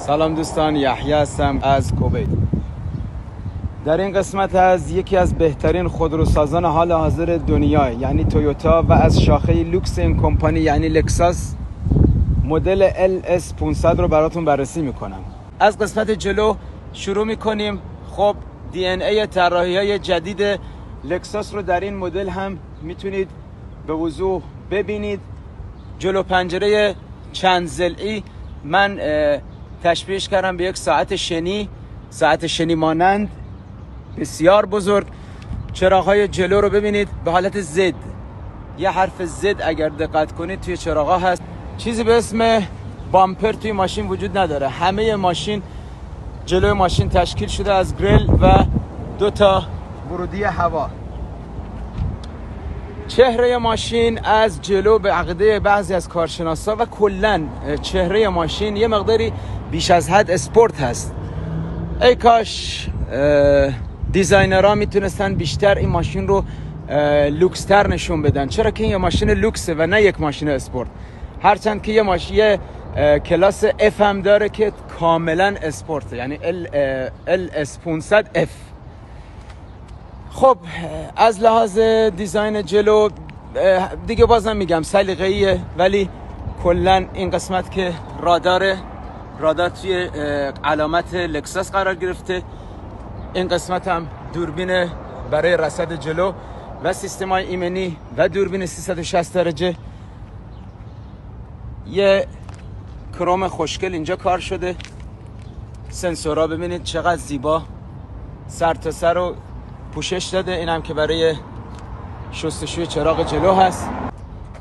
سلام دوستان، یحیی هستم از کویت. در این قسمت از یکی از بهترین خودروسازان حال حاضر دنیا یعنی تویوتا و از شاخه لوکس این کمپانی یعنی لکساس مدل LS500 رو براتون بررسی میکنم. از قسمت جلو شروع میکنیم. خب DNA طراحی‌های جدید لکساس رو در این مدل هم میتونید به وضوح ببینید. جلو پنجره چند ضلعی من تشبیهش کردم به یک ساعت شنی مانند بسیار بزرگ. چراغ‌های جلو رو ببینید به حالت زد، یه حرف زد اگر دقت کنید توی چراغ‌ها هست. چیزی به اسم بامپر توی ماشین وجود نداره. همه ماشین جلوی ماشین تشکیل شده از گریل و 2 تا ورودی هوا. چهره ماشین از جلو به عقیده بعضی از کارشناسا و کلاً چهره ماشین یه مقداری بیش از حد اسپورت هست. ای کاش دیزاینرها میتونستن بیشتر این ماشین رو لوکستر نشون بدن، چرا که این یه ماشین لوکسه و نه یک ماشین اسپورت. هرچند که یه ماشین کلاس F هم داره که کاملا اسپورته، یعنی LS500F. خب از لحاظ دیزاین جلو دیگه بازم میگم سلیقه‌ایه، ولی کلا این قسمت که رادار توی علامت لکساس قرار گرفته. این قسمت هم دوربین برای رصد جلو و سیستم‌های ایمنی و دوربین 360 درجه. یه کروم خوشگل اینجا کار شده. سنسورها ببینید چقدر زیبا سر تا سر رو پوشش داده. این هم که برای شستشوی چراغ جلو هست.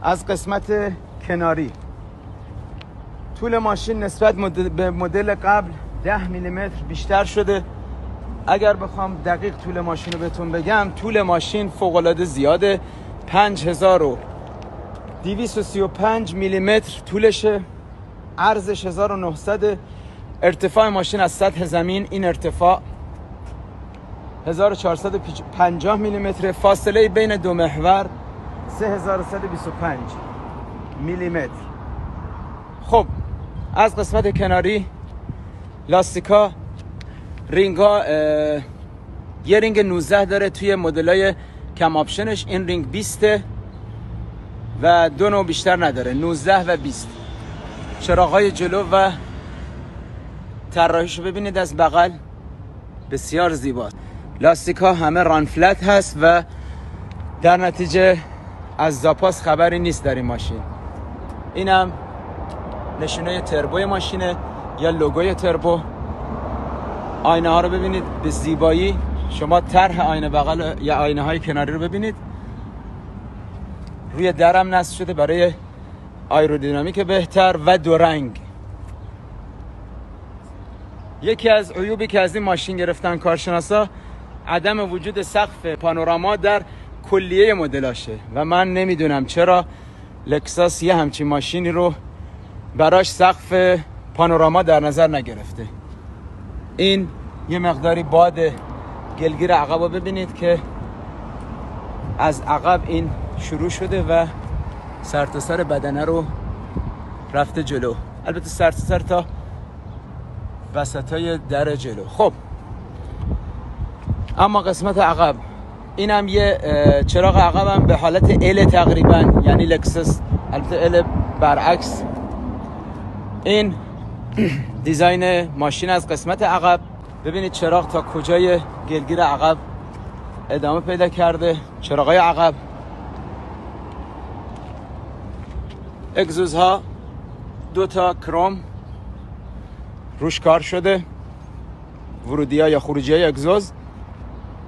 از قسمت کناری طول ماشین نسبت به مدل قبل 10 میلیمتر بیشتر شده. اگر بخوام دقیق طول ماشین رو بهتون بگم، طول ماشین فوق‌العاده زیاده. 5235 میلیمتر طولشه، عرضش 1900. ارتفاع ماشین از سطح زمین این ارتفاع 1450 میلیمتر. فاصله بین دو محور 3125 میلیمتر. خب از قسمت کناری لاستیکا رینگا یه رینگ 19 داره توی مدلای کم آپشنش. این رینگ 20 و 2 نوع بیشتر نداره، 19 و 20. چراغ‌های جلو و طراحیشو ببینید از بغل بسیار زیباست. لاستیک‌ها همه ران فلت هست و در نتیجه از زاپاس خبری نیست در این ماشین. اینم نشونه تربوی ماشینه یا لوگوی تربو. آینه ها رو ببینید به زیبایی. شما طرح آینه بغل یا آینه های کناری رو ببینید. روی درم نصب شده برای آیرودینامیک بهتر و دو رنگ. یکی از عیوبی که از این ماشین گرفتن کارشناسا عدم وجود سقف پانوراما در کلیه مدلاشه و من نمیدونم چرا لکساس یه همچین ماشینی رو براش سقف پانوراما در نظر نگرفته. این یه مقداری باد گلگیر عقب رو ببینید که از عقب این شروع شده و سر تا سر بدنه رو رفته جلو. البته سر تا سر تا وسطای در جلو. خب اما قسمت عقب اینم یه چراغ عقب هم به حالت ال تقریبا، یعنی لکساس البته ال برعکس. این دیزاین ماشین از قسمت عقب. ببینید چراغ تا کجای گلگیر عقب ادامه پیدا کرده. چراغای عقب، اگزوزها 2 تا کروم روش کار شده، ورودی ها یا خروجی های اگزوز.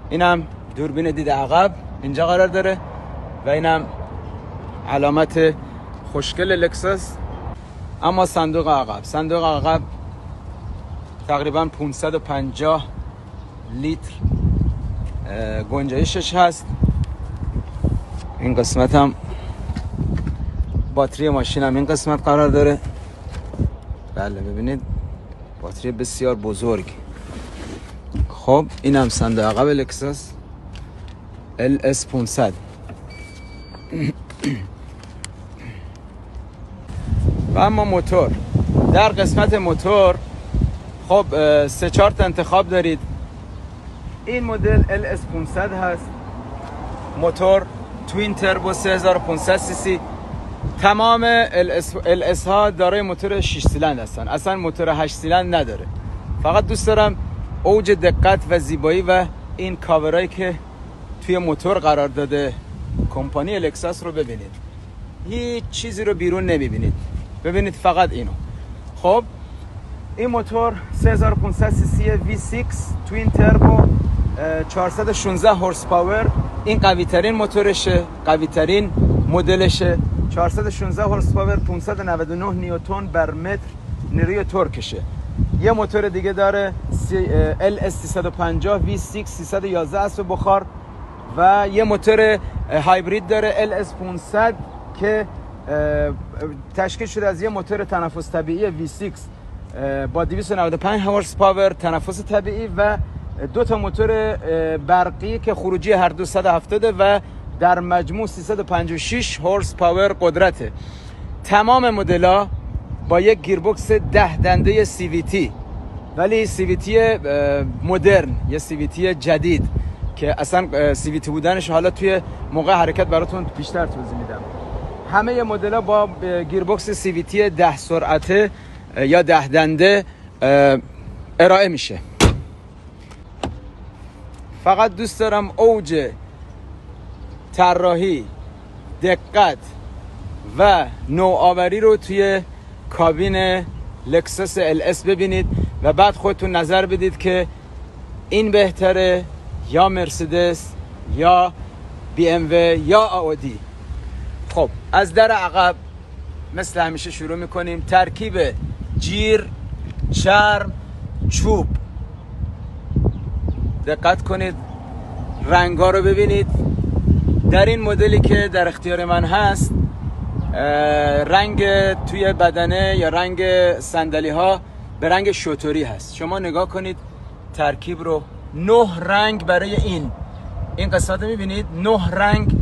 اینم دوربین دید عقب اینجا قرار داره و اینم علامت خوشگل لکساس. اما صندوق عقب تقریبا 550 لیتر گنجایشش هست. این قسمت هم باتری ماشین هم این قسمت قرار داره. بله ببینید باتری بسیار بزرگ. خب این هم صندوق عقب لکساس LS500. و اما موتور، در قسمت موتور خب 3-4 تا انتخاب دارید. این مدل LS500 هست، موتور توین تربو 3500 سی سی. تمام LS ها دارای موتور 6 سیلندر هستن، اصلا موتور 8 سیلندر نداره. فقط دوست دارم اوج دقت و زیبایی و این کاورایی که توی موتور قرار داده کمپانی لکساس رو ببینید. هیچ چیزی رو بیرون نمیبینید، ببینید فقط اینو. خب این موتور 3500 سی سی V6 توین تربو 416 هورس پاور. این قوی ترین موتورشه، قوی ترین مدلشه. 416 هورس پاور، 599 نیوتن بر متر نیروی تورکشه. یه موتور دیگه داره LS 350 V6 311 اسب بخار و یه موتور هایبرید داره LS 500 که تشکیل شده از یه موتور تنفس طبیعی V6 با 295 هورس پاور تنفس طبیعی و 2 تا موتور برقی که خروجی هر دو 170 و در مجموع 356 هورس پاور قدرته. تمام مدل‌ها با یک گیربکس 10 دنده CVT، ولی CVT مدرن، یه CVT جدید که اصلا CVT بودنش حالا توی موقع حرکت براتون بیشتر توضیح میدم. همه مدل‌ها با گیربکس CVT 10 سرعته یا 10 دنده ارائه میشه. فقط دوست دارم اوج طراحی، دقت و نوآوری رو توی کابین لکساس LS ببینید و بعد خودتون نظر بدید که این بهتره یا مرسدس یا BMW یا آودی. خب از در عقب مثل همیشه شروع میکنیم. ترکیب جیر، چرم، چوب. دقت کنید، رنگا رو ببینید. در این مدلی که در اختیار من هست رنگ توی بدنه یا رنگ صندلی ها به رنگ شتوری هست. شما نگاه کنید ترکیب رو، 9 رنگ برای این قسمت رو میبینید. 9 رنگ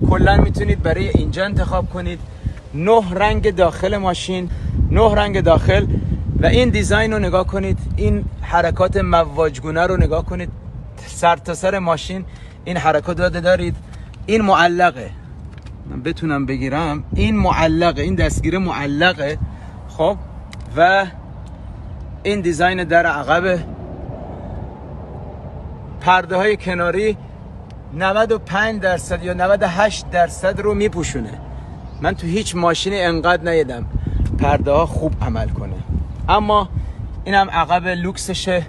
کلا میتونید برای اینجا انتخاب کنید. 9 رنگ داخل ماشین، 9 رنگ داخل. و این دیزاین رو نگاه کنید، این حرکات مواجگونه رو نگاه کنید. سر تا سر ماشین این حرکات دارید. این معلقه، من بتونم بگیرم، این معلقه، این دستگیره معلقه. خب و این دیزاین در عقب. پرده های کناری 95% یا 98% رو میپوشونه. من تو هیچ ماشینی انقدر ندیدم پرده ها خوب عمل کنه. اما این هم عقب لوکسشه.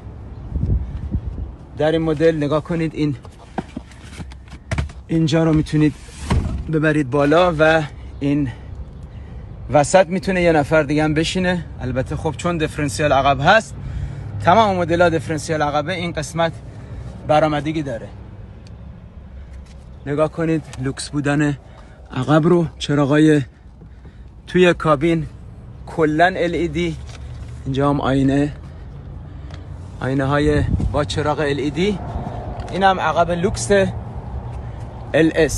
در این مدل نگاه کنید، اینجا رو میتونید ببرید بالا و این وسط میتونه یه نفر دیگه هم بشینه. البته خب چون دیفرنسیال عقب هست، تمام مدل‌ها دیفرنسیال عقبه، این قسمت برآمدگی داره. نگاه کنید لوکس بودن عقب رو. چراغای توی کابین کلن LED. اینجا هم آینه های با چراغ LED. این هم عقب لوکس LS.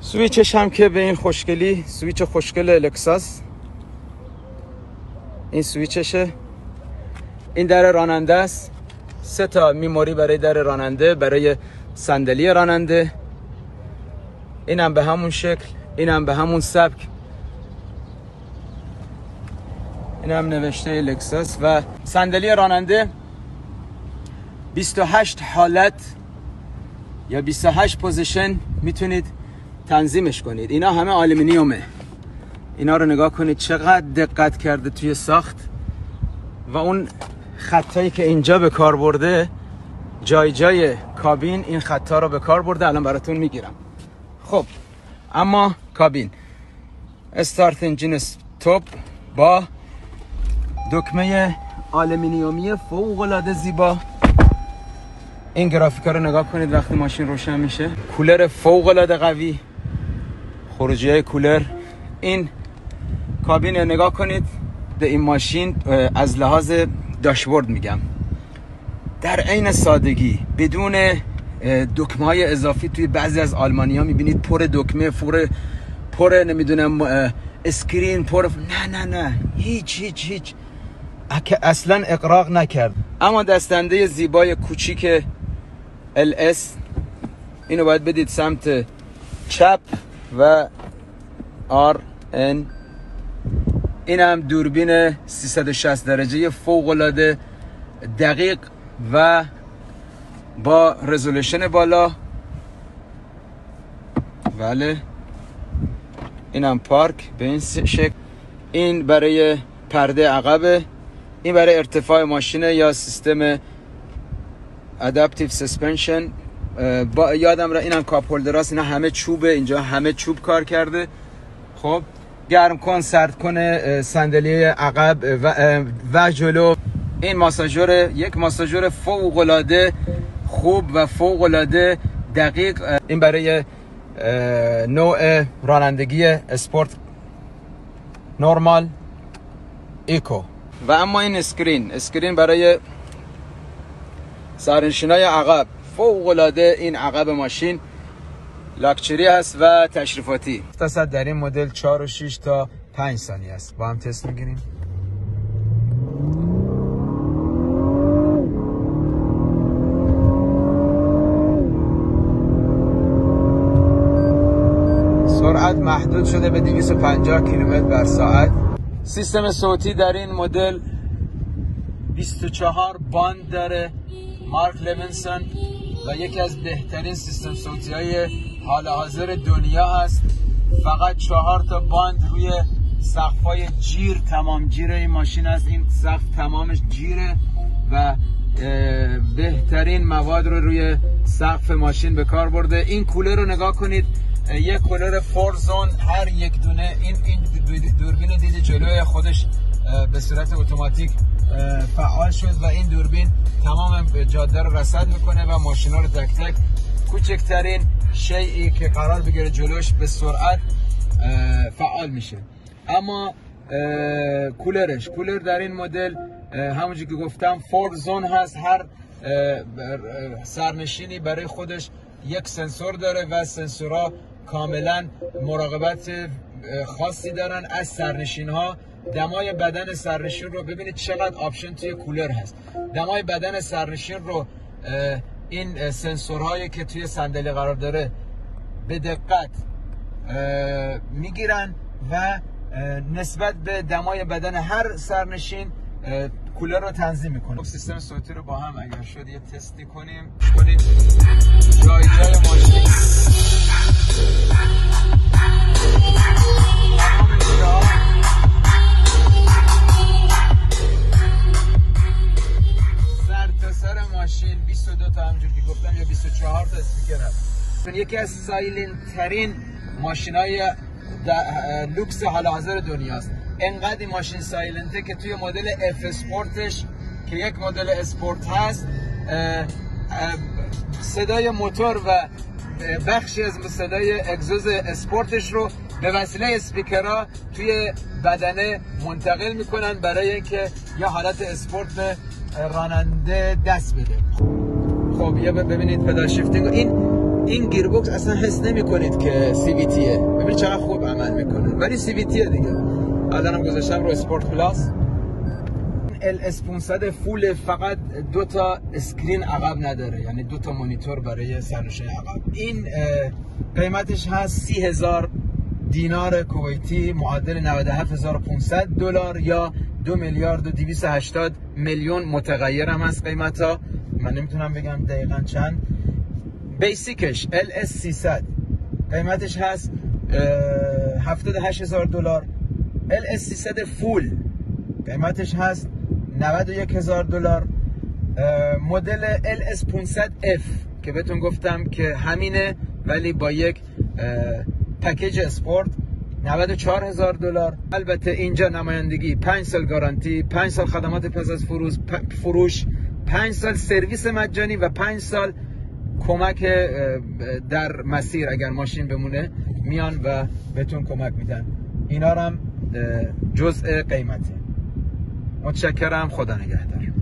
سویچش هم که به این خوشگلی، سویچ خوشگل لکساس، این سویچشه. این در راننده است. 3 تا میموری برای در راننده، برای صندلی راننده. این هم به همون شکل، این هم به همون سبک. این هم نوشته لکساس. و صندلی راننده 28 حالت یا 28 پوزیشن میتونید تنظیمش کنید. اینا همه آلومینیومه. اینا رو نگاه کنید چقدر دقت کرده توی ساخت. و اون خطایی که اینجا به کار برده، جای کابین این خطا رو به کار برده. الان براتون میگیرم. خب اما کابین استارت انجین استاپ با دکمه آلومینیومی فوق العاده زیبا. این گرافیکا رو نگاه کنید وقتی ماشین روشن میشه. کولر فوق العاده قوی، خروجی های کولر. این کابین نگاه کنید. به این ماشین از لحاظ داشبورد میگم، در عین سادگی، بدون دکمه های اضافی. توی بعضی از آلمانیا میبینید پر دکمه، پر نمیدونم اسکرین، پر نه هیچ اصلا اقراق نکرد. اما دستنده زیبای کوچیک LS اینو باید بدید سمت چپ و RN. این هم دوربین 360 درجه فوق العاده دقیق و با رزولوشن بالا. بله این هم پارک به این شکل. این برای پرده عقبه، این برای ارتفاع ماشینه یا سیستم ادپتیو سسپنشن. یادم را اینم کاپ هولدراست، اینا همه چوبه، اینجا همه چوب کار کرده. خب گرم کن سرد کنه صندلی عقب و جلو. این ماساژور، یک ماساژور فوق العاده خوب و فوق العاده دقیق. این برای نوع رانندگی اسپورت، نورمال، ایکو. و اما این اسکرین برای سرنشینای عقب فوق العاده. این عقب ماشین لاکچری هست و تشریفاتی. تصد در این مدل 4 و 6 تا 5 ثانیه است. با هم تست میگیریم. سرعت محدود شده به 250 کیلومتر بر ساعت. سیستم صوتی در این مدل 24 باند داره، مارک لوینسون، و یکی از بهترین سیستم صوتی های حال حاضر دنیا هست. فقط 4 تا باند روی سقف‌های جیر، تمام جیر این ماشین است. این سقف تمامش جیره و بهترین مواد رو روی سقف ماشین به کار برده. این کولر رو نگاه کنید، یک کولر 4 زون، هر یک دونه. این دوربین دید جلوی خودش به صورت اتوماتیک فعال شد و این دوربین تمام جاده رو رصد میکنه و ماشینا رو تک تک، کوچکترین شیئی که قرار بگیره جلوش به سرعت فعال میشه. اما کولر در این مدل همونجوری که گفتم 4 زون هست. هر سرنشینی برای خودش یک سنسور داره و سنسورها کاملا مراقبت خاصی دارن از سرنشین ها. دمای بدن سرنشین رو ببینید چقدر آپشن توی کولر هست. دمای بدن سرنشین رو این سنسورهایی که توی صندلی قرار داره به دقت میگیرن و نسبت به دمای بدن هر سرنشین کولر رو تنظیم میکنه. سیستم صوتی رو با هم اگر شد یه تستی کنیم. جای ماشین سر تا سر ماشین 22 تا همجور که گفتم یا 24 تا اسپیکر هست. یکی از سایلنت ترین ماشینای لوکس حال حاضر دنیاست. انقدر این ماشین سایلنته که توی مدل اف اسپورتش که یک مدل اسپورت هست، صدای موتور و بخشی از صدای اگزوز اسپورتش رو به وسیله اسپیکرها توی بدنه منتقل میکنن برای اینکه یه حالت اسپورت به راننده دست بده. خب یه ببینید پدال شیفتینگ، این گیربکس اصلا حس نمی کنید که سی وی تیه. ببینید چقدر خوب عمل میکنه، ولی سی وی تیه دیگه. الانم گذاشتم رو اسپورت پلاس. LS 500 فول، فقط 2 تا اسکرین عقب نداره، یعنی 2 تا مانیتور برای سرنشین عقب. این قیمتش هست 30,000 دینار کویتی، معادل 97,500 دلار یا 2 میلیارد و 280 میلیون. متغیر هم هست قیمتا، من نمیتونم بگم دقیقاً چند. بیسیکش LS 300 قیمتش هست 78,000 دلار. LS 300 فول قیمتش هست 91,000 دلار. مدل LS 500F که بهتون گفتم که همینه ولی با یک پکیج اسپورت 94,000 دلار. البته اینجا نمایندگی 5 سال گارانتی، 5 سال خدمات پس از فروش، 5 سال سرویس مجانی و 5 سال کمک در مسیر. اگر ماشین بمونه میان و بهتون کمک میدن. اینا هم جزء قیمته. متشکرم، خدا نگهدار.